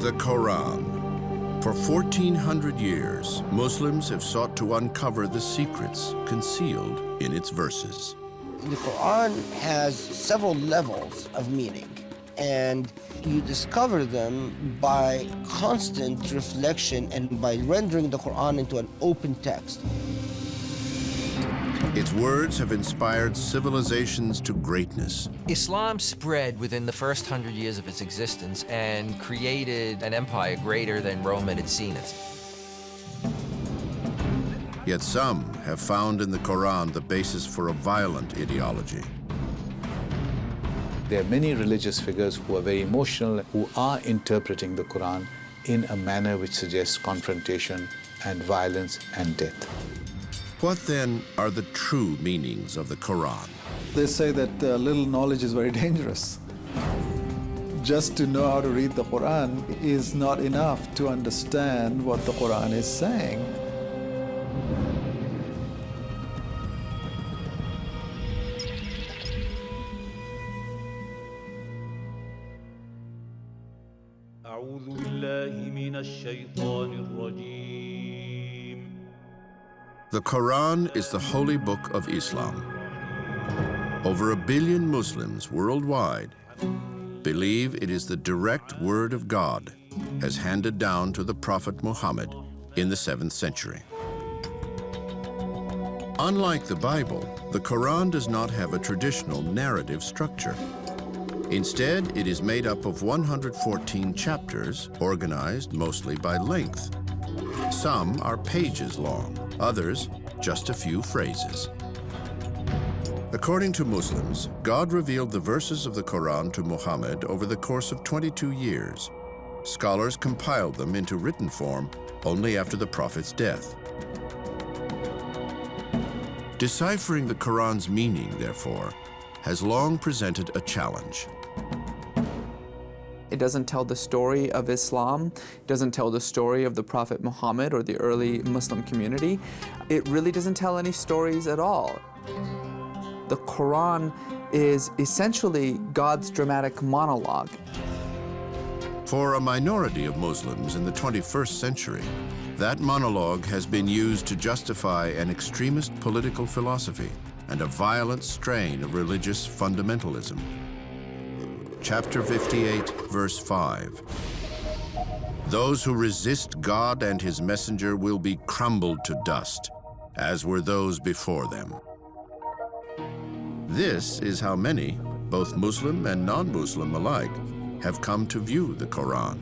The Quran. For 1400 years, Muslims have sought to uncover the secrets concealed in its verses. The Quran has several levels of meaning, and you discover them by constant reflection and by rendering the Quran into an open text. Its words have inspired civilizations to greatness. Islam spread within the first 100 years of its existence and created an empire greater than Rome at its zenith. Yet some have found in the Quran the basis for a violent ideology. There are many religious figures who are very emotional, who are interpreting the Quran in a manner which suggests confrontation and violence and death. What then are the true meanings of the Quran? They say that little knowledge is very dangerous. Just to know how to read the Quran is not enough to understand what the Quran is saying. أعوذ بالله من الشيطان الرجيم. The Quran is the holy book of Islam. Over 1 billion Muslims worldwide believe it is the direct word of God as handed down to the Prophet Muhammad in the 7th century. Unlike the Bible, the Quran does not have a traditional narrative structure. Instead, it is made up of 114 chapters, organized mostly by length. Some are pages long, others just a few phrases. According to Muslims, God revealed the verses of the Quran to Muhammad over the course of 22 years. Scholars compiled them into written form only after the Prophet's death. Deciphering the Quran's meaning, therefore, has long presented a challenge. It doesn't tell the story of Islam. It doesn't tell the story of the Prophet Muhammad or the early Muslim community. It really doesn't tell any stories at all. The Quran is essentially God's dramatic monologue. For a minority of Muslims in the 21st century, that monologue has been used to justify an extremist political philosophy and a violent strain of religious fundamentalism. Chapter 58, verse 5. Those who resist God and his messenger will be crumbled to dust, as were those before them. This is how many, both Muslim and non-Muslim alike, have come to view the Quran.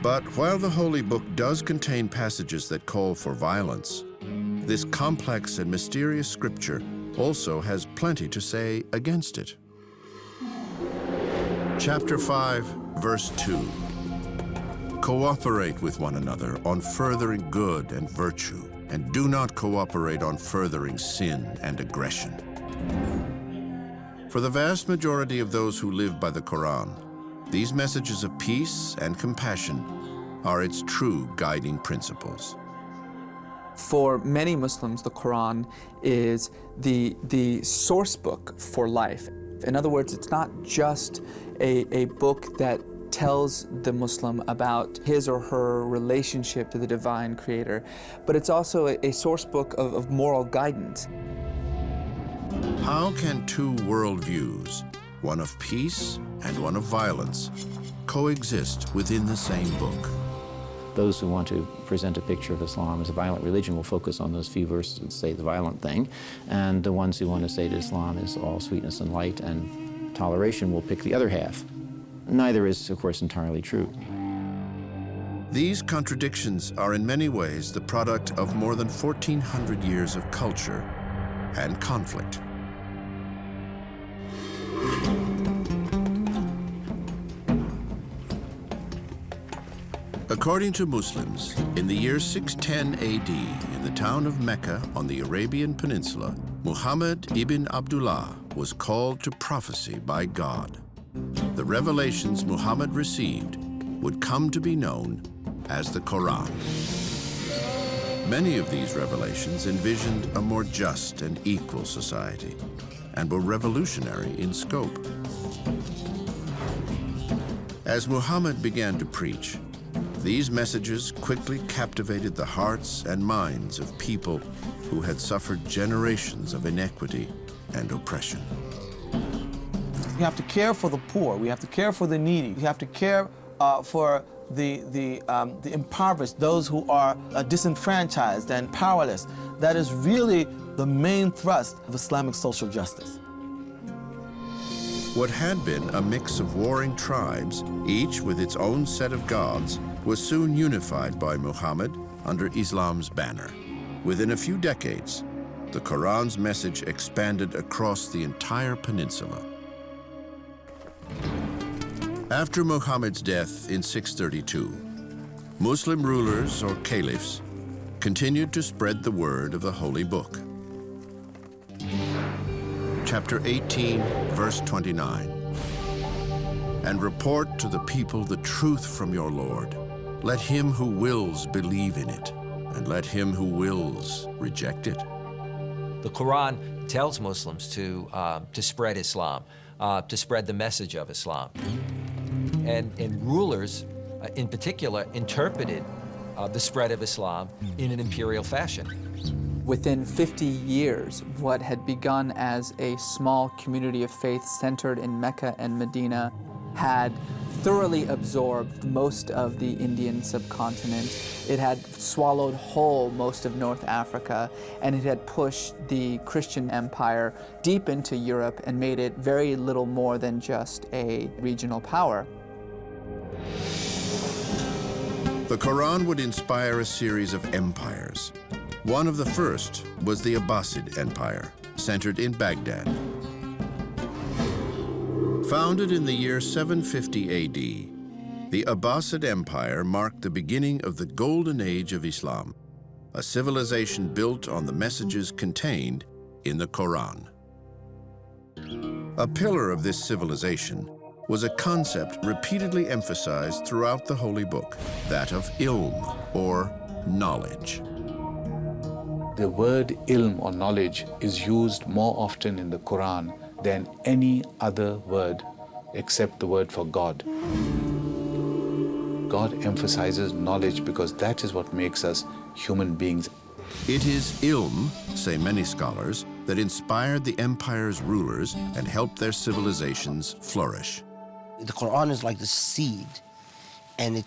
But while the Holy Book does contain passages that call for violence, this complex and mysterious scripture also has plenty to say against it. Chapter 5, verse 2. Cooperate with one another on furthering good and virtue, and do not cooperate on furthering sin and aggression. For the vast majority of those who live by the Quran, these messages of peace and compassion are its true guiding principles. For many Muslims, the Quran is the source book for life. In other words, it's not just a book that tells the Muslim about his or her relationship to the divine creator, but it's also a source book of moral guidance. How can two worldviews, one of peace and one of violence, coexist within the same book? Those who want to present a picture of Islam as a violent religion will focus on those few verses and say the violent thing, and the ones who want to say that Islam is all sweetness and light and toleration will pick the other half. Neither is, of course, entirely true. These contradictions are in many ways the product of more than 1,400 years of culture and conflict. According to Muslims, in the year 610 AD, in the town of Mecca on the Arabian Peninsula, Muhammad ibn Abdullah was called to prophecy by God. The revelations Muhammad received would come to be known as the Quran. Many of these revelations envisioned a more just and equal society and were revolutionary in scope. As Muhammad began to preach, these messages quickly captivated the hearts and minds of people who had suffered generations of inequity and oppression. We have to care for the poor. We have to care for the needy. We have to care for the impoverished, those who are disenfranchised and powerless. That is really the main thrust of Islamic social justice. What had been a mix of warring tribes, each with its own set of gods, was soon unified by Muhammad under Islam's banner. Within a few decades, the Quran's message expanded across the entire peninsula. After Muhammad's death in 632, Muslim rulers, or caliphs, continued to spread the word of the Holy Book. Chapter 18, verse 29. And report to the people the truth from your Lord. Let him who wills believe in it, and let him who wills reject it. The Quran tells Muslims to spread Islam, to spread the message of Islam. And rulers, in particular, interpreted the spread of Islam in an imperial fashion. Within 50 years, what had begun as a small community of faith centered in Mecca and Medina had thoroughly absorbed most of the Indian subcontinent. It had swallowed whole most of North Africa, and it had pushed the Christian empire deep into Europe and made it very little more than just a regional power. The Quran would inspire a series of empires. One of the first was the Abbasid Empire, centered in Baghdad. Founded in the year 750 AD, the Abbasid Empire marked the beginning of the golden age of Islam, a civilization built on the messages contained in the Quran. A pillar of this civilization was a concept repeatedly emphasized throughout the Holy Book, that of ilm, or knowledge. The word ilm or knowledge is used more often in the Quran than any other word except the word for God. God emphasizes knowledge because that is what makes us human beings. It is ilm, say many scholars, that inspired the empire's rulers and helped their civilizations flourish. The Quran is like the seed, and it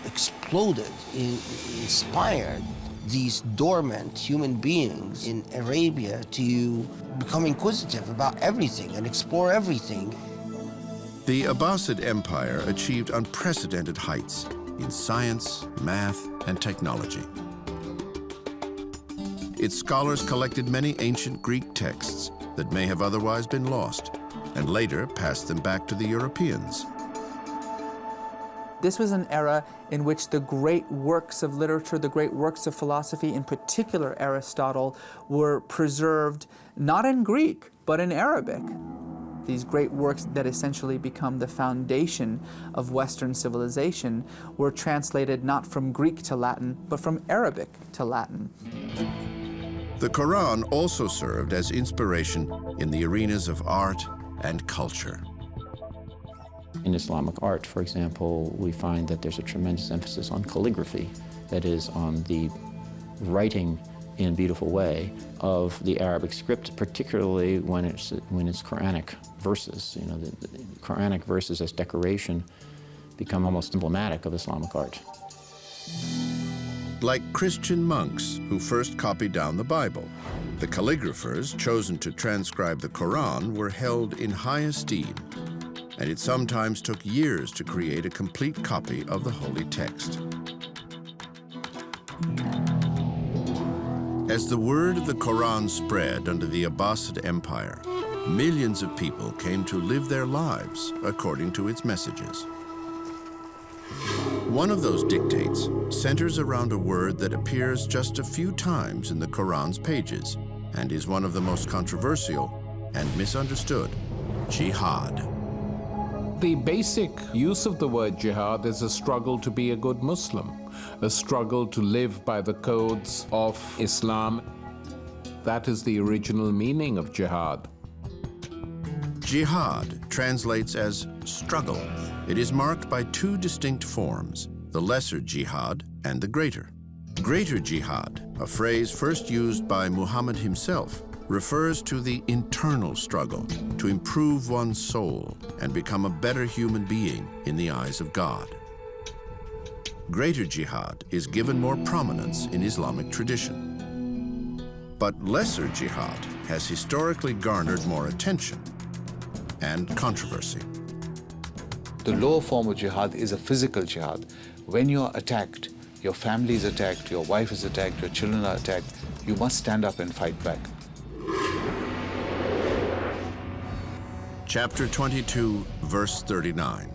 exploded, it inspired these dormant human beings in Arabia to become inquisitive about everything and explore everything. The Abbasid Empire achieved unprecedented heights in science, math, and technology. Its scholars collected many ancient Greek texts that may have otherwise been lost, and later passed them back to the Europeans. This was an era in which the great works of literature, the great works of philosophy, in particular Aristotle, were preserved not in Greek, but in Arabic. These great works that essentially become the foundation of Western civilization were translated not from Greek to Latin, but from Arabic to Latin. The Quran also served as inspiration in the arenas of art and culture. In Islamic art, for example, we find that there's a tremendous emphasis on calligraphy, that is, on the writing in a beautiful way of the Arabic script, particularly when it's Quranic verses. You know, the Quranic verses as decoration become almost emblematic of Islamic art. Like Christian monks who first copied down the Bible, the calligraphers chosen to transcribe the Quran were held in high esteem, and it sometimes took years to create a complete copy of the holy text. As the word of the Quran spread under the Abbasid Empire, millions of people came to live their lives according to its messages. One of those dictates centers around a word that appears just a few times in the Quran's pages and is one of the most controversial and misunderstood: jihad. The basic use of the word jihad is a struggle to be a good Muslim, a struggle to live by the codes of Islam. That is the original meaning of jihad. Jihad translates as struggle. It is marked by two distinct forms, the lesser jihad and the greater. Greater jihad, a phrase first used by Muhammad himself, refers to the internal struggle to improve one's soul and become a better human being in the eyes of God. Greater jihad is given more prominence in Islamic tradition. But lesser jihad has historically garnered more attention and controversy. The lower form of jihad is a physical jihad. When you're attacked, your family is attacked, your wife is attacked, your children are attacked, you must stand up and fight back. Chapter 22, verse 39.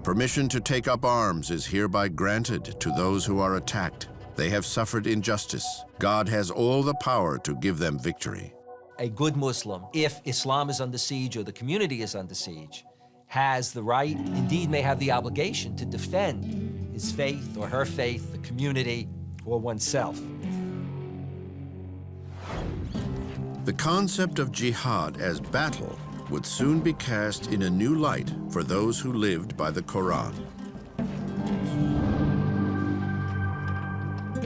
Permission to take up arms is hereby granted to those who are attacked. They have suffered injustice. God has all the power to give them victory. A good Muslim, if Islam is under siege or the community is under siege, has the right, indeed may have the obligation, to defend his faith or her faith, the community, or oneself. The concept of jihad as battle would soon be cast in a new light for those who lived by the Qur'an.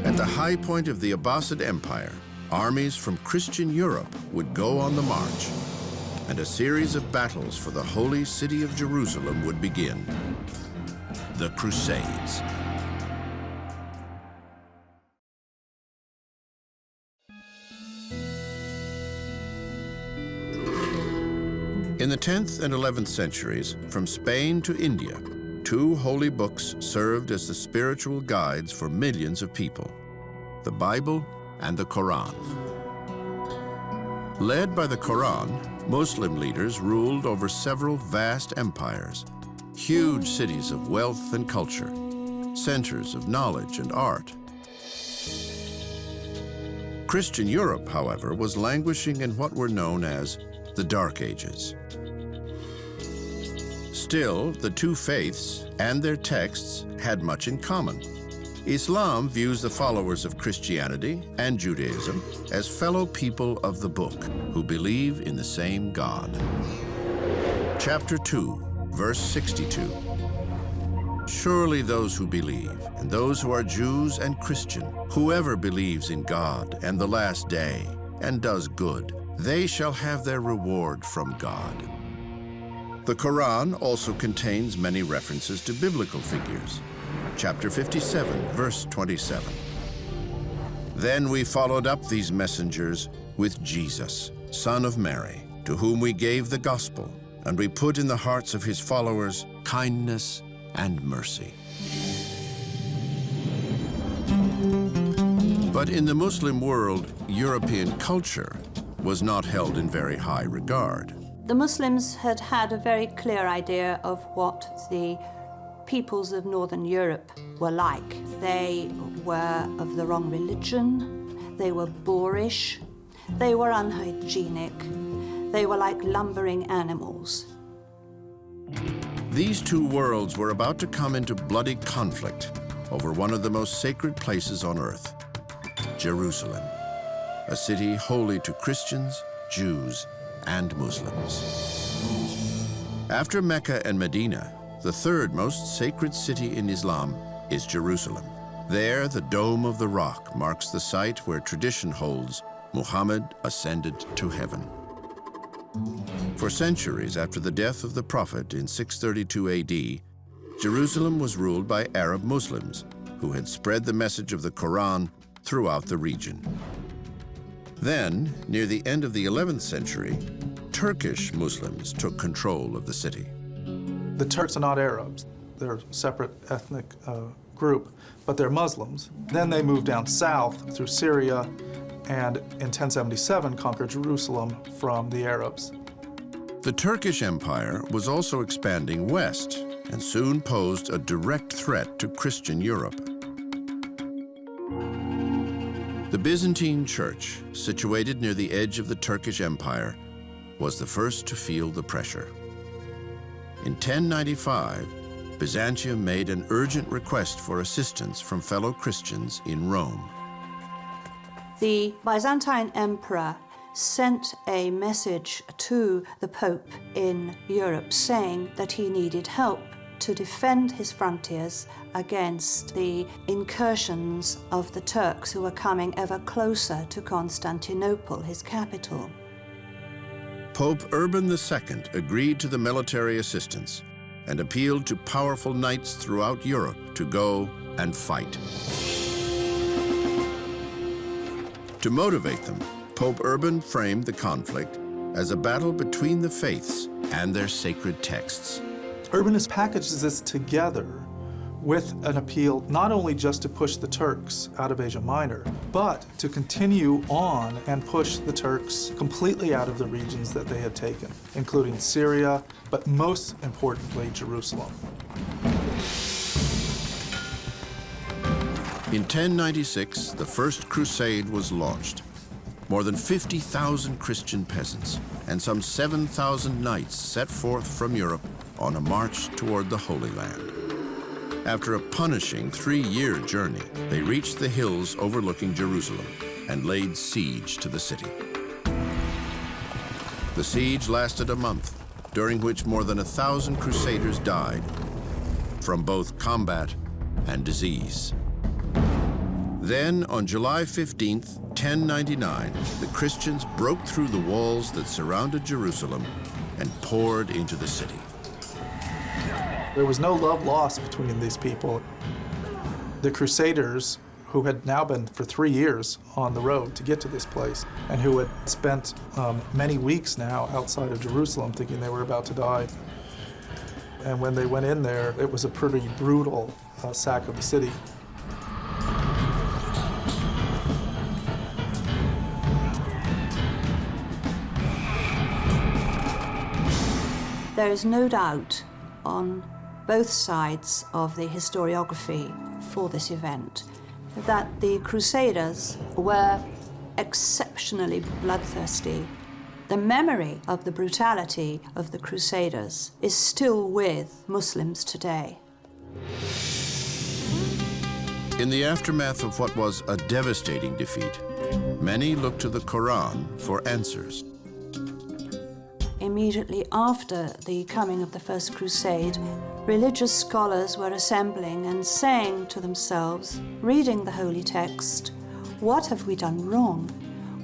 At the high point of the Abbasid Empire, armies from Christian Europe would go on the march, and a series of battles for the holy city of Jerusalem would begin. The Crusades. In the 10th and 11th centuries, from Spain to India, two holy books served as the spiritual guides for millions of people, the Bible and the Qur'an. Led by the Qur'an, Muslim leaders ruled over several vast empires, huge cities of wealth and culture, centers of knowledge and art. Christian Europe, however, was languishing in what were known as the Dark Ages. Still, the two faiths and their texts had much in common. Islam views the followers of Christianity and Judaism as fellow people of the book who believe in the same God. Chapter 2, verse 62. Surely those who believe, and those who are Jews and Christian, whoever believes in God and the last day and does good, they shall have their reward from God. The Quran also contains many references to biblical figures. Chapter 57, verse 27. Then we followed up these messengers with Jesus, son of Mary, to whom we gave the gospel, and we put in the hearts of his followers kindness and mercy. But in the Muslim world, European culture was not held in very high regard. The Muslims had had a very clear idea of what the peoples of Northern Europe were like. They were of the wrong religion, they were boorish, they were unhygienic, they were like lumbering animals. These two worlds were about to come into bloody conflict over one of the most sacred places on earth, Jerusalem, a city holy to Christians, Jews, and Muslims. After Mecca and Medina, the third most sacred city in Islam is Jerusalem. There, the Dome of the Rock marks the site where tradition holds Muhammad ascended to heaven. For centuries after the death of the Prophet in 632 AD, Jerusalem was ruled by Arab Muslims who had spread the message of the Quran throughout the region. Then, near the end of the 11th century, Turkish Muslims took control of the city. The Turks are not Arabs. They're a separate ethnic group, but they're Muslims. Then they moved down south through Syria and in 1077 conquered Jerusalem from the Arabs. The Turkish Empire was also expanding west and soon posed a direct threat to Christian Europe. The Byzantine Church, situated near the edge of the Turkish Empire, was the first to feel the pressure. In 1095, Byzantium made an urgent request for assistance from fellow Christians in Rome. The Byzantine emperor sent a message to the Pope in Europe saying that he needed help to defend his frontiers against the incursions of the Turks who were coming ever closer to Constantinople, his capital. Pope Urban II agreed to the military assistance and appealed to powerful knights throughout Europe to go and fight. To motivate them, Pope Urban framed the conflict as a battle between the faiths and their sacred texts. Urbanus packages this together with an appeal not only just to push the Turks out of Asia Minor, but to continue on and push the Turks completely out of the regions that they had taken, including Syria, but most importantly, Jerusalem. In 1096, the First Crusade was launched. More than 50,000 Christian peasants and some 7,000 knights set forth from Europe on a march toward the Holy Land. After a punishing 3-year journey, they reached the hills overlooking Jerusalem and laid siege to the city. The siege lasted a month, during which more than 1,000 crusaders died from both combat and disease. Then, on July 15th, 1099, the Christians broke through the walls that surrounded Jerusalem and poured into the city. There was no love lost between these people. The Crusaders, who had now been for 3 years on the road to get to this place, and who had spent many weeks now outside of Jerusalem thinking they were about to die. And when they went in there, it was a pretty brutal sack of the city. There is no doubt on both sides of the historiography for this event that the Crusaders were exceptionally bloodthirsty. The memory of the brutality of the Crusaders is still with Muslims today. In the aftermath of what was a devastating defeat, many looked to the Quran for answers. Immediately after the coming of the First Crusade, religious scholars were assembling and saying to themselves, reading the holy text, "What have we done wrong?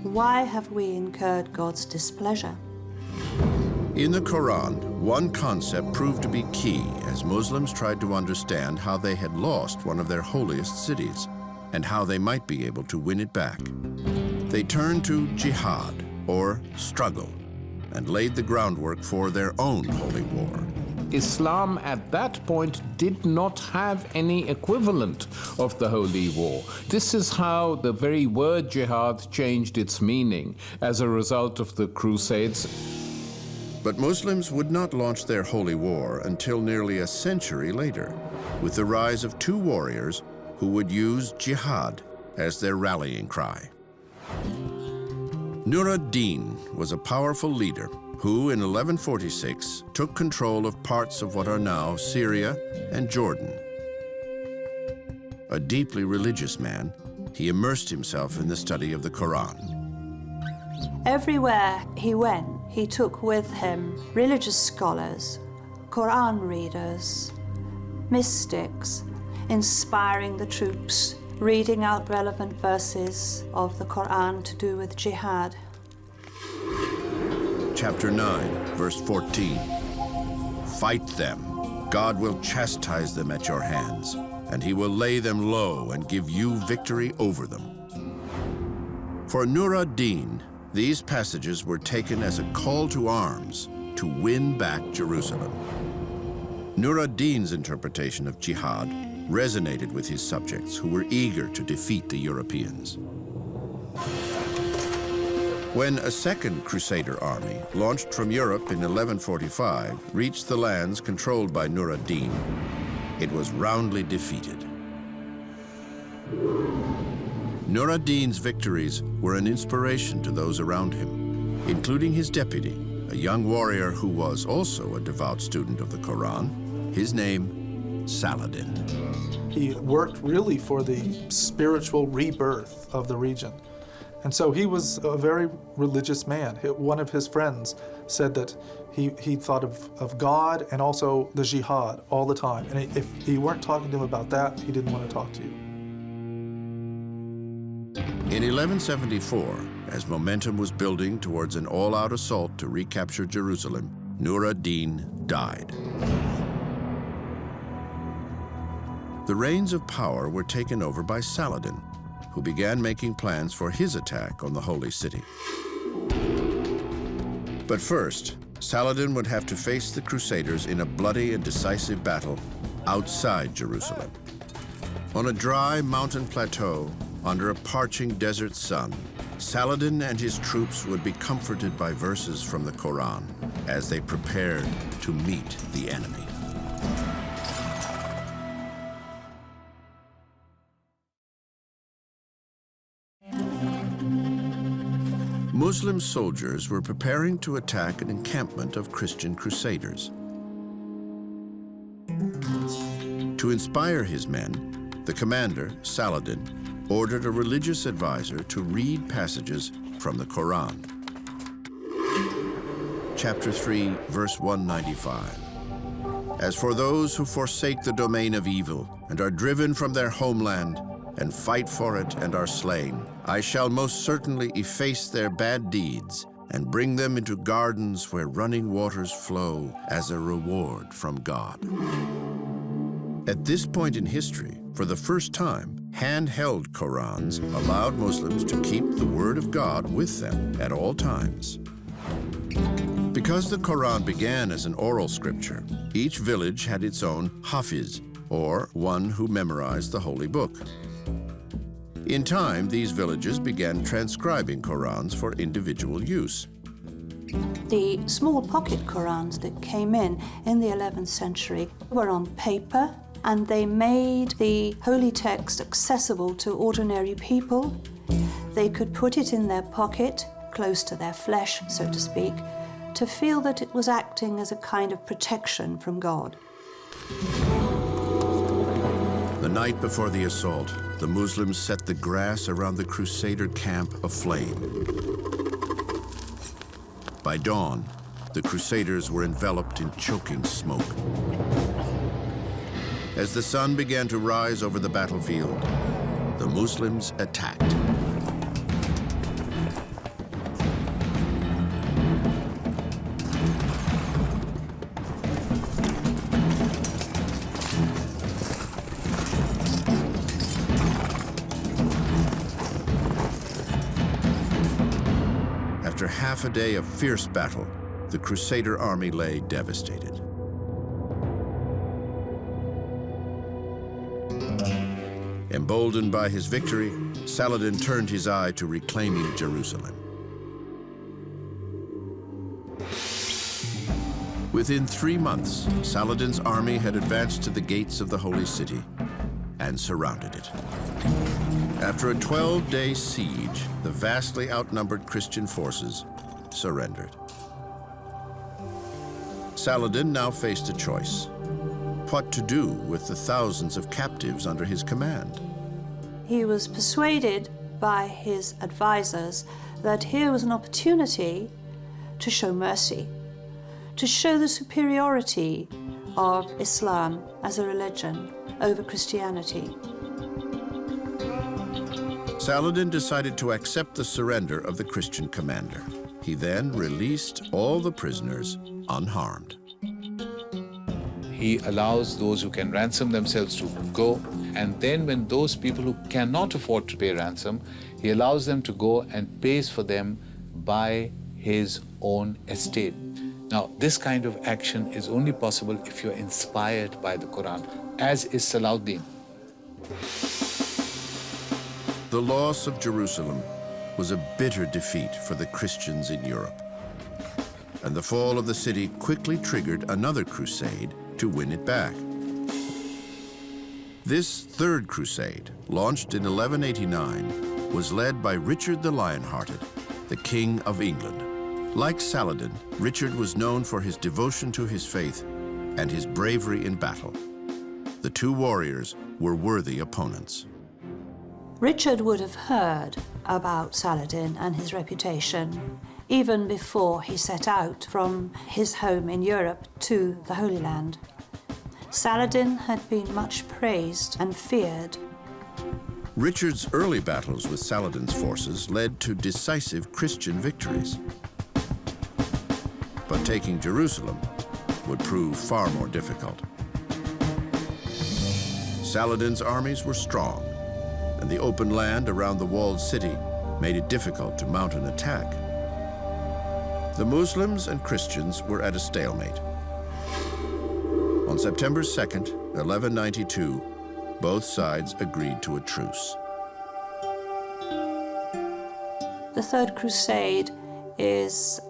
Why have we incurred God's displeasure?" In the Quran, one concept proved to be key as Muslims tried to understand how they had lost one of their holiest cities and how they might be able to win it back. They turned to jihad, or struggle, and laid the groundwork for their own holy war. Islam at that point did not have any equivalent of the holy war. This is how the very word jihad changed its meaning as a result of the Crusades. But Muslims would not launch their holy war until nearly a century later, with the rise of 2 warriors who would use jihad as their rallying cry. Nur ad-Din was a powerful leader who, in 1146, took control of parts of what are now Syria and Jordan. A deeply religious man, he immersed himself in the study of the Quran. Everywhere he went, he took with him religious scholars, Quran readers, mystics, inspiring the troops, reading out relevant verses of the Quran to do with jihad. Chapter 9, verse 14. Fight them. God will chastise them at your hands, and he will lay them low and give you victory over them. For Nur ad-Din, these passages were taken as a call to arms to win back Jerusalem. Nur ad-Din's interpretation of jihad resonated with his subjects who were eager to defeat the Europeans. When a second Crusader army, launched from Europe in 1145, reached the lands controlled by Nur ad-Din, it was roundly defeated. Nur ad-Din's victories were an inspiration to those around him, including his deputy, a young warrior who was also a devout student of the Quran, his name, Saladin. He worked really for the spiritual rebirth of the region. And so he was a very religious man. One of his friends said that he thought of God and also the jihad all the time. And if you weren't talking to him about that, he didn't want to talk to you. In 1174, as momentum was building towards an all-out assault to recapture Jerusalem, Nur ad-Din died. The reins of power were taken over by Saladin, who began making plans for his attack on the Holy City. But first, Saladin would have to face the Crusaders in a bloody and decisive battle outside Jerusalem. On a dry mountain plateau, under a parching desert sun, Saladin and his troops would be comforted by verses from the Qur'an as they prepared to meet the enemy. Muslim soldiers were preparing to attack an encampment of Christian crusaders. To inspire his men, the commander, Saladin, ordered a religious advisor to read passages from the Qur'an. Chapter 3, verse 195. As for those who forsake the domain of evil and are driven from their homeland and fight for it and are slain, I shall most certainly efface their bad deeds and bring them into gardens where running waters flow as a reward from God. At this point in history, for the first time, handheld Qur'ans allowed Muslims to keep the word of God with them at all times. Because the Qur'an began as an oral scripture, each village had its own hafiz, or one who memorized the holy book. In time, these villages began transcribing Qur'ans for individual use. The small pocket Qur'ans that came in the 11th century were on paper, and they made the holy text accessible to ordinary people. They could put it in their pocket, close to their flesh, so to speak, to feel that it was acting as a kind of protection from God. The night before the assault, the Muslims set the grass around the Crusader camp aflame. By dawn, the Crusaders were enveloped in choking smoke. As the sun began to rise over the battlefield, the Muslims attacked. After half a day of fierce battle, the Crusader army lay devastated. Emboldened by his victory, Saladin turned his eye to reclaiming Jerusalem. Within 3 months, Saladin's army had advanced to the gates of the Holy City and surrounded it. After a 12-day siege, the vastly outnumbered Christian forces surrendered. Saladin now faced a choice: what to do with the thousands of captives under his command. He was persuaded by his advisors that here was an opportunity to show mercy, to show the superiority of Islam as a religion over Christianity. Saladin decided to accept the surrender of the Christian commander. He then released all the prisoners unharmed. He allows those who can ransom themselves to go, and then when those people who cannot afford to pay ransom, he allows them to go and pays for them by his own estate. Now, this kind of action is only possible if you're inspired by the Quran, as is Salahuddin. The loss of Jerusalem was a bitter defeat for the Christians in Europe, and the fall of the city quickly triggered another crusade to win it back. This third crusade, launched in 1189, was led by Richard the Lionhearted, the King of England. Like Saladin, Richard was known for his devotion to his faith and his bravery in battle. The two warriors were worthy opponents. Richard would have heard about Saladin and his reputation even before he set out from his home in Europe to the Holy Land. Saladin had been much praised and feared. Richard's early battles with Saladin's forces led to decisive Christian victories. But taking Jerusalem would prove far more difficult. Saladin's armies were strong, and the open land around the walled city made it difficult to mount an attack. The Muslims and Christians were at a stalemate. On September 2nd, 1192, both sides agreed to a truce. The Third Crusade is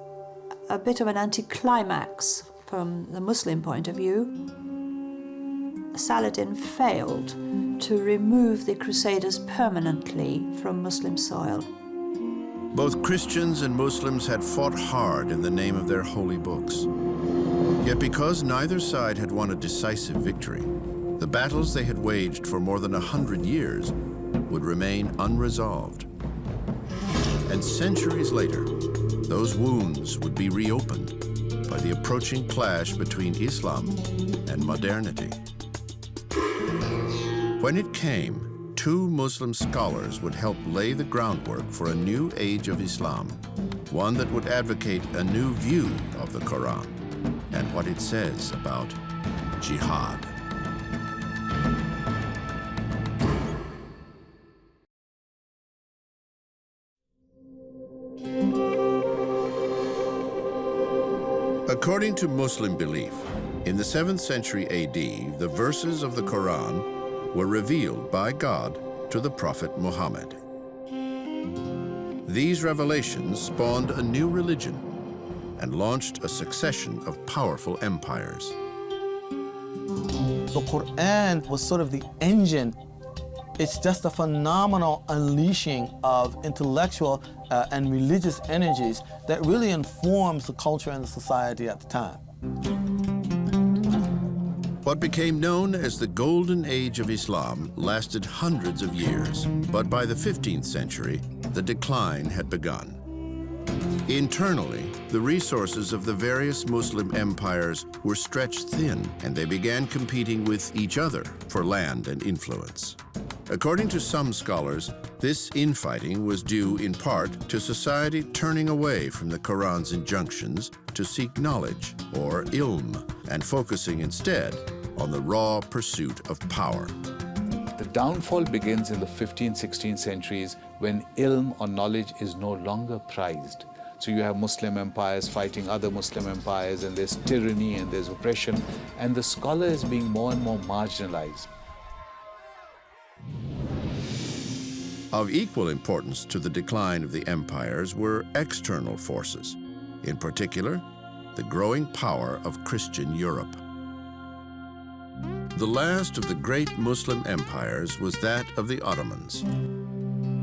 a bit of an anticlimax from the Muslim point of view. Saladin failed to remove the Crusaders permanently from Muslim soil. Both Christians and Muslims had fought hard in the name of their holy books. Yet because neither side had won a decisive victory, the battles they had waged for more than 100 years would remain unresolved. And centuries later, those wounds would be reopened by the approaching clash between Islam and modernity. When it came, two Muslim scholars would help lay the groundwork for a new age of Islam, one that would advocate a new view of the Qur'an and what it says about jihad. According to Muslim belief, in the 7th century AD, the verses of the Qur'an were revealed by God to the Prophet Muhammad. These revelations spawned a new religion and launched a succession of powerful empires. The Qur'an was sort of the engine. It's just a phenomenal unleashing of intellectual and religious energies that really informs the culture and the society at the time. What became known as the Golden Age of Islam lasted hundreds of years, but by the 15th century, the decline had begun. Internally, the resources of the various Muslim empires were stretched thin, and they began competing with each other for land and influence. According to some scholars, this infighting was due in part to society turning away from the Quran's injunctions to seek knowledge, or ilm, and focusing instead on the raw pursuit of power. The downfall begins in the 15th, 16th centuries when ilm or knowledge is no longer prized. So you have Muslim empires fighting other Muslim empires, and there's tyranny and there's oppression, and the scholar is being more and more marginalized. Of equal importance to the decline of the empires were external forces, in particular, the growing power of Christian Europe. The last of the great Muslim empires was that of the Ottomans.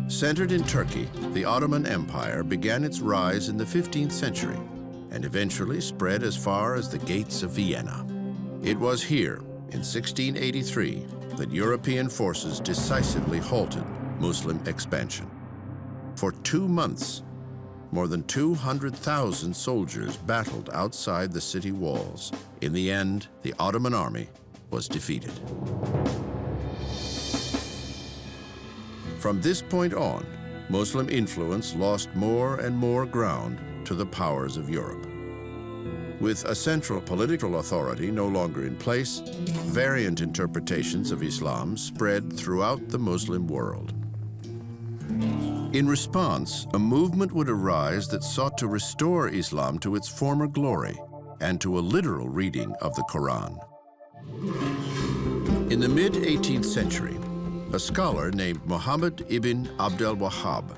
Centered in Turkey, the Ottoman Empire began its rise in the 15th century and eventually spread as far as the gates of Vienna. It was here, in 1683, that European forces decisively halted Muslim expansion. For 2 months, more than 200,000 soldiers battled outside the city walls. In the end, the Ottoman army was defeated. From this point on, Muslim influence lost more and more ground to the powers of Europe. With a central political authority no longer in place, variant interpretations of Islam spread throughout the Muslim world. In response, a movement would arise that sought to restore Islam to its former glory and to a literal reading of the Quran. In the mid-18th century, a scholar named Muhammad ibn Abdul Wahhab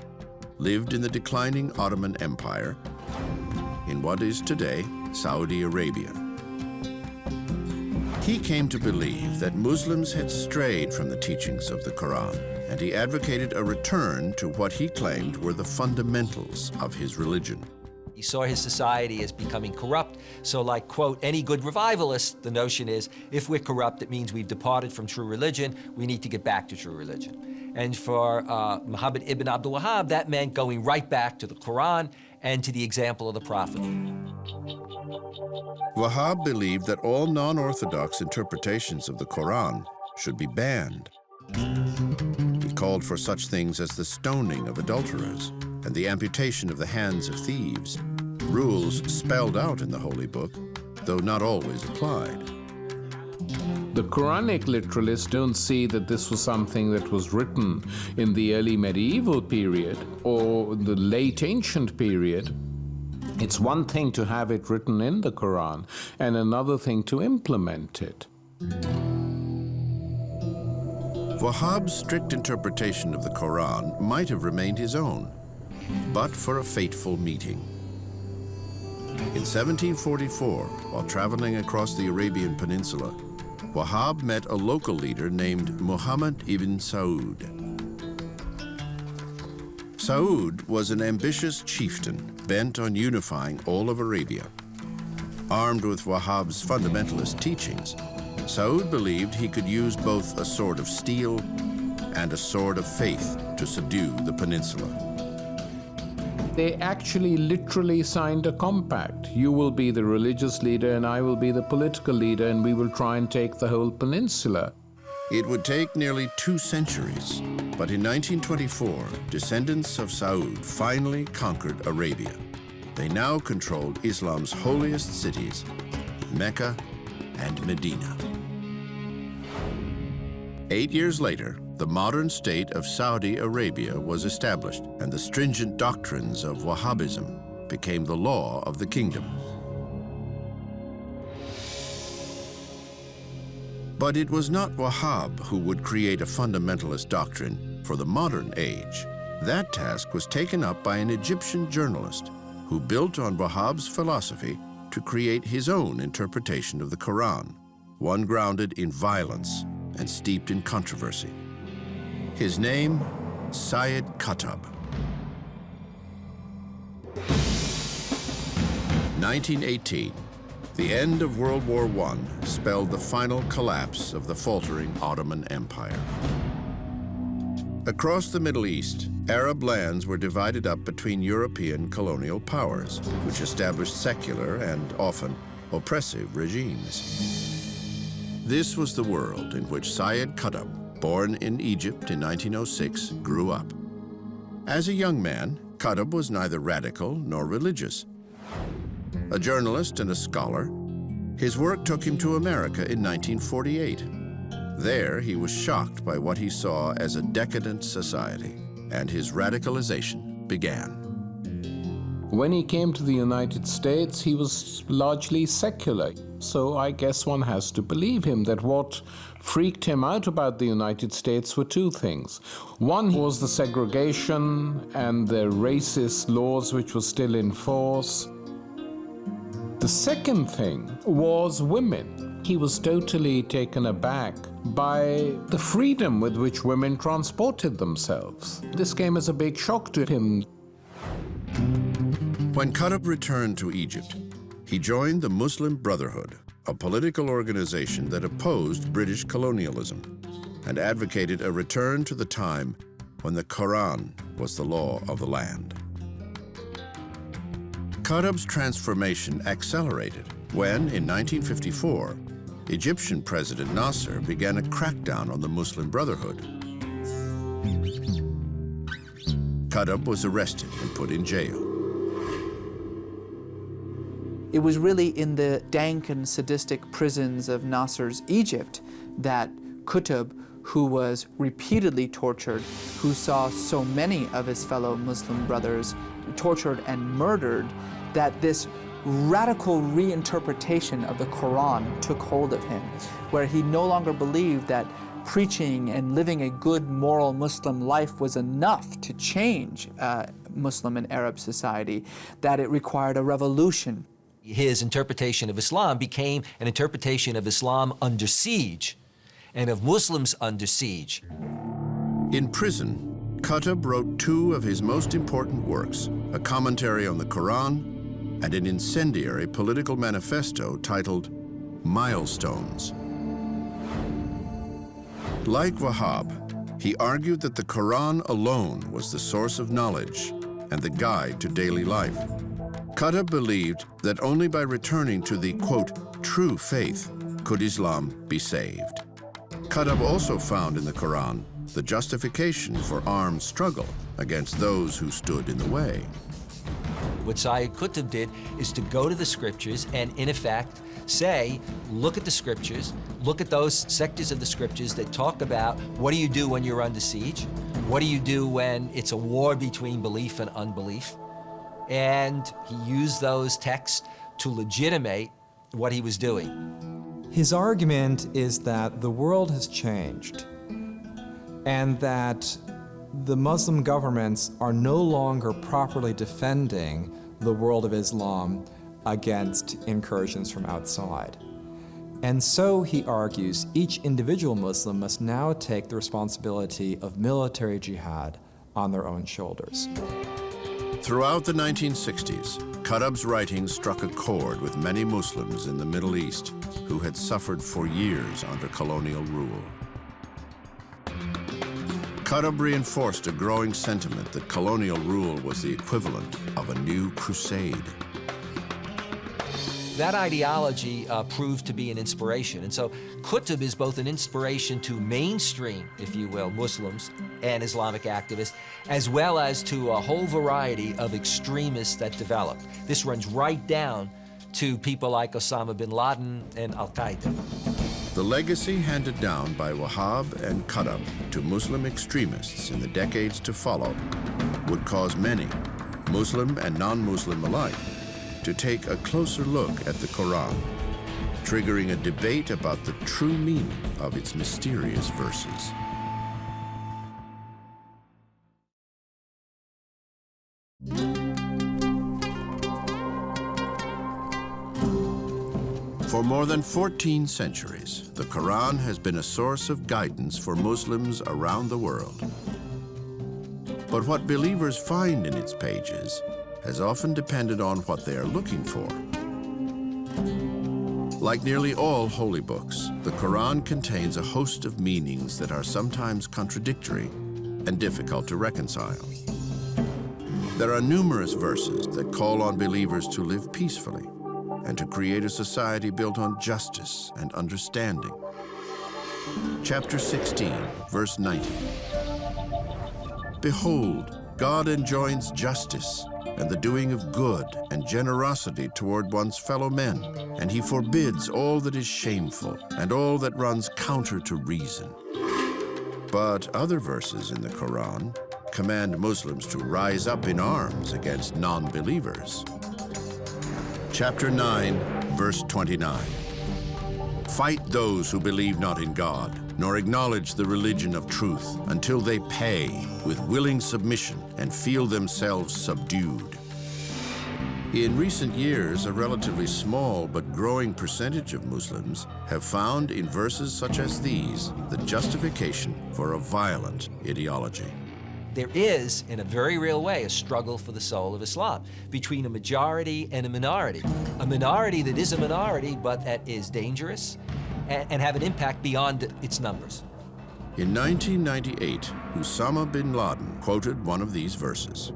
lived in the declining Ottoman Empire in what is today Saudi Arabia. He came to believe that Muslims had strayed from the teachings of the Quran, and he advocated a return to what he claimed were the fundamentals of his religion. He saw his society as becoming corrupt, so like, quote, any good revivalist, the notion is, if we're corrupt, it means we've departed from true religion, we need to get back to true religion. And for Muhammad ibn Abdul Wahhab, that meant going right back to the Quran and to the example of the Prophet. Wahhab believed that all non-orthodox interpretations of the Quran should be banned. He called for such things as the stoning of adulterers and the amputation of the hands of thieves, rules spelled out in the Holy Book, though not always applied. The Quranic literalists don't see that this was something that was written in the early medieval period or the late ancient period. It's one thing to have it written in the Quran and another thing to implement it. Wahhab's strict interpretation of the Quran might have remained his own, but for a fateful meeting. In 1744, while traveling across the Arabian Peninsula, Wahhab met a local leader named Muhammad ibn Saud. Saud was an ambitious chieftain bent on unifying all of Arabia. Armed with Wahhab's fundamentalist teachings, Saud believed he could use both a sword of steel and a sword of faith to subdue the peninsula. They actually literally signed a compact. You will be the religious leader and I will be the political leader, and we will try and take the whole peninsula. It would take nearly 2 centuries, but in 1924, descendants of Saud finally conquered Arabia. They now controlled Islam's holiest cities, Mecca and Medina. 8 years later, the modern state of Saudi Arabia was established, and the stringent doctrines of Wahhabism became the law of the kingdom. But it was not Wahhab who would create a fundamentalist doctrine for the modern age. That task was taken up by an Egyptian journalist who built on Wahhab's philosophy to create his own interpretation of the Quran, one grounded in violence and steeped in controversy. His name, Sayyid Qutb. 1918, the end of World War I spelled the final collapse of the faltering Ottoman Empire. Across the Middle East, Arab lands were divided up between European colonial powers, which established secular and often oppressive regimes. This was the world in which Sayyid Qutb, born in Egypt in 1906, grew up. As a young man, Qutb was neither radical nor religious. A journalist and a scholar, his work took him to America in 1948. There, he was shocked by what he saw as a decadent society, and his radicalization began. When he came to the United States, he was largely secular. So I guess one has to believe him that what freaked him out about the United States were 2 things. One was the segregation and the racist laws which were still in force. The second thing was women. He was totally taken aback by the freedom with which women transported themselves. This came as a big shock to him. When Qutb returned to Egypt, he joined the Muslim Brotherhood, a political organization that opposed British colonialism and advocated a return to the time when the Quran was the law of the land. Qutb's transformation accelerated when, in 1954, Egyptian President Nasser began a crackdown on the Muslim Brotherhood. Qutb was arrested and put in jail. It was really in the dank and sadistic prisons of Nasser's Egypt that Qutb, who was repeatedly tortured, who saw so many of his fellow Muslim brothers tortured and murdered, that this radical reinterpretation of the Quran took hold of him, where he no longer believed that preaching and living a good moral Muslim life was enough to change Muslim and Arab society, that it required a revolution. His interpretation of Islam became an interpretation of Islam under siege and of Muslims under siege. In prison, Qutb wrote 2 of his most important works, a commentary on the Quran and an incendiary political manifesto titled Milestones. Like Wahhab, He argued that the Quran alone was the source of knowledge and the guide to daily life. Qutb believed that only by returning to the, quote, true faith could Islam be saved. Qutb also found in the Quran the justification for armed struggle against those who stood in the way. What Sayyid Qutb did is to go to the scriptures and, in effect, say, look at the scriptures, look at those sectors of the scriptures that talk about what do you do when you're under siege, what do you do when it's a war between belief and unbelief, and he used those texts to legitimate what he was doing. His argument is that the world has changed and that the Muslim governments are no longer properly defending the world of Islam against incursions from outside. And so, he argues, each individual Muslim must now take the responsibility of military jihad on their own shoulders. Throughout the 1960s, Qutb's writings struck a chord with many Muslims in the Middle East who had suffered for years under colonial rule. Qutb reinforced a growing sentiment that colonial rule was the equivalent of a new crusade. That ideology proved to be an inspiration. And so Qutb is both an inspiration to mainstream, if you will, Muslims and Islamic activists, as well as to a whole variety of extremists that developed. This runs right down to people like Osama bin Laden and Al-Qaeda. The legacy handed down by Wahhab and Qutb to Muslim extremists in the decades to follow would cause many, Muslim and non-Muslim alike, to take a closer look at the Quran, triggering a debate about the true meaning of its mysterious verses. For more than 14 centuries, the Quran has been a source of guidance for Muslims around the world. But what believers find in its pages has often depended on what they are looking for. Like nearly all holy books, the Quran contains a host of meanings that are sometimes contradictory and difficult to reconcile. There are numerous verses that call on believers to live peacefully and to create a society built on justice and understanding. Chapter 16, verse 90. Behold, God enjoins justice and the doing of good and generosity toward one's fellow men, and he forbids all that is shameful and all that runs counter to reason. But other verses in the Quran command Muslims to rise up in arms against non-believers. Chapter 9, verse 29. Fight those who believe not in God, nor acknowledge the religion of truth, until they pay with willing submission and feel themselves subdued. In recent years, a relatively small but growing percentage of Muslims have found in verses such as these the justification for a violent ideology. There is, in a very real way, a struggle for the soul of Islam between a majority and a minority. A minority that is a minority, but that is dangerous and have an impact beyond its numbers. In 1998, Osama bin Laden quoted one of these verses.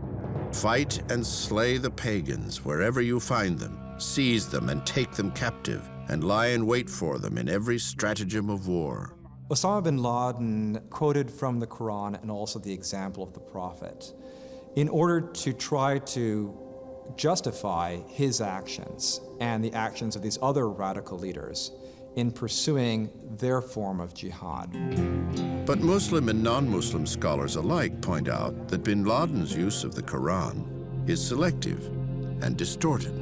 Fight and slay the pagans wherever you find them, seize them and take them captive, and lie in wait for them in every stratagem of war. Osama bin Laden quoted from the Quran and also the example of the Prophet in order to try to justify his actions and the actions of these other radical leaders in pursuing their form of jihad. But Muslim and non-Muslim scholars alike point out that bin Laden's use of the Quran is selective and distorted.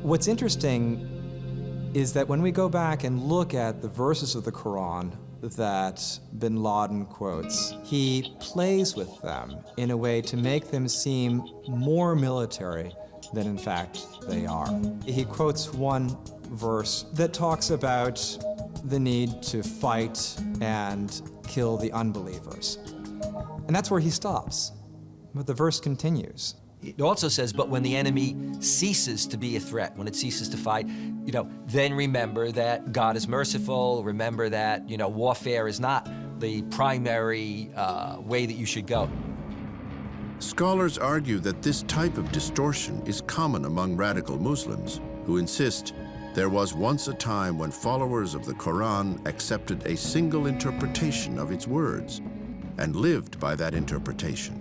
What's interesting is that when we go back and look at the verses of the Quran that bin Laden quotes, he plays with them in a way to make them seem more military than in fact they are. He quotes one verse that talks about the need to fight and kill the unbelievers. And that's where he stops. But the verse continues. It also says, but when the enemy ceases to be a threat, when it ceases to fight, then remember that God is merciful, remember that, warfare is not the primary way that you should go. Scholars argue that this type of distortion is common among radical Muslims who insist there was once a time when followers of the Quran accepted a single interpretation of its words and lived by that interpretation.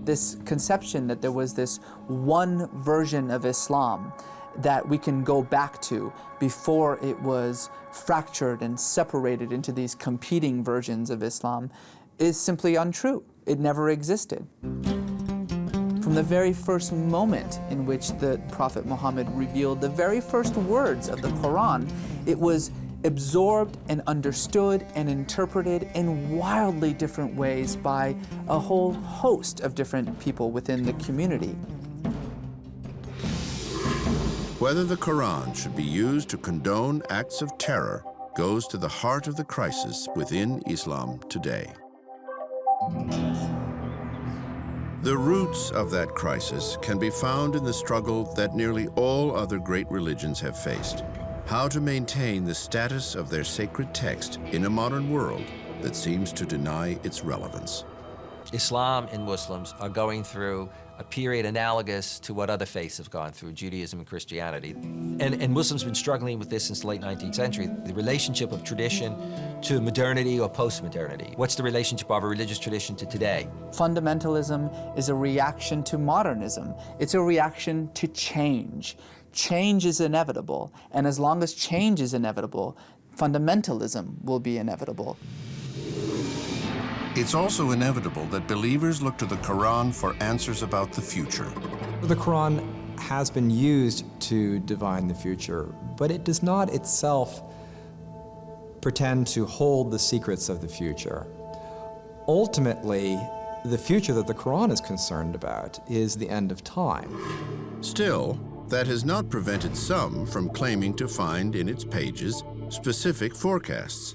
This conception that there was this one version of Islam that we can go back to before it was fractured and separated into these competing versions of Islam is simply untrue. It never existed. From the very first moment in which the Prophet Muhammad revealed the very first words of the Quran, it was absorbed and understood and interpreted in wildly different ways by a whole host of different people within the community. Whether the Quran should be used to condone acts of terror goes to the heart of the crisis within Islam today. The roots of that crisis can be found in the struggle that nearly all other great religions have faced: how to maintain the status of their sacred text in a modern world that seems to deny its relevance. Islam and Muslims are going through a period analogous to what other faiths have gone through, Judaism and Christianity. And Muslims have been struggling with this since the late 19th century, the relationship of tradition to modernity or post-modernity. What's the relationship of a religious tradition to today? Fundamentalism is a reaction to modernism. It's a reaction to change. Change is inevitable, and as long as change is inevitable, fundamentalism will be inevitable. It's also inevitable that believers look to the Quran for answers about the future. The Quran has been used to divine the future, but it does not itself pretend to hold the secrets of the future. Ultimately, the future that the Quran is concerned about is the end of time. Still, that has not prevented some from claiming to find in its pages specific forecasts.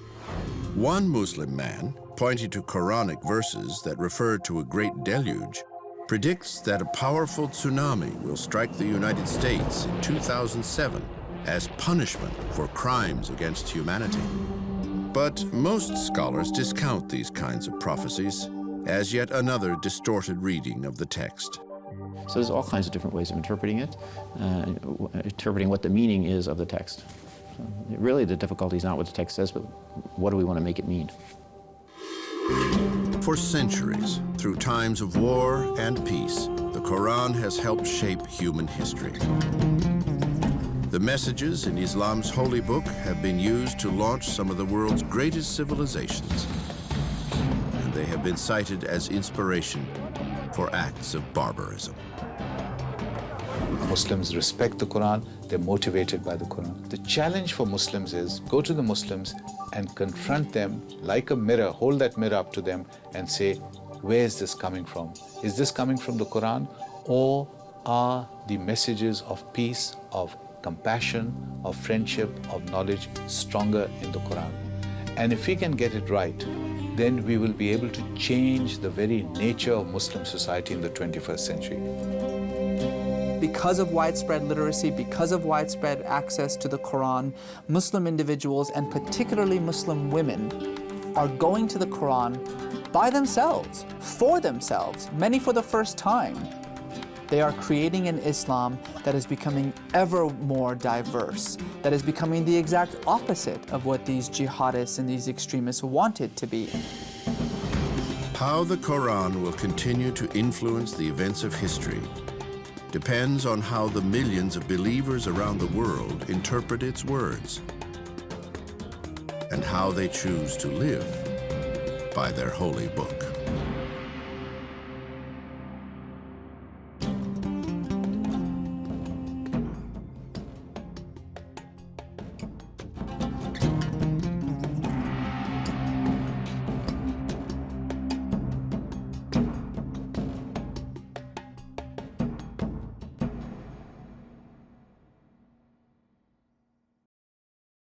One Muslim man, pointing to Quranic verses that refer to a great deluge, predicts that a powerful tsunami will strike the United States in 2007 as punishment for crimes against humanity. But most scholars discount these kinds of prophecies as yet another distorted reading of the text. So there's all kinds of different ways of interpreting it, interpreting what the meaning is of the text. So really the difficulty is not what the text says, but what do we want to make it mean? For centuries, through times of war and peace, the Quran has helped shape human history. The messages in Islam's holy book have been used to launch some of the world's greatest civilizations, and they have been cited as inspiration for acts of barbarism. Muslims respect the Quran, they're motivated by the Quran. The challenge for Muslims is go to the Muslims and confront them like a mirror, hold that mirror up to them and say, where is this coming from? Is this coming from the Quran, or are the messages of peace, of compassion, of friendship, of knowledge stronger in the Quran? And if we can get it right, then we will be able to change the very nature of Muslim society in the 21st century. Because of widespread literacy, because of widespread access to the Quran, Muslim individuals, and particularly Muslim women, are going to the Quran by themselves, for themselves, many for the first time. They are creating an Islam that is becoming ever more diverse, that is becoming the exact opposite of what these jihadists and these extremists want it to be. How the Quran will continue to influence the events of history depends on how the millions of believers around the world interpret its words and how they choose to live by their holy book.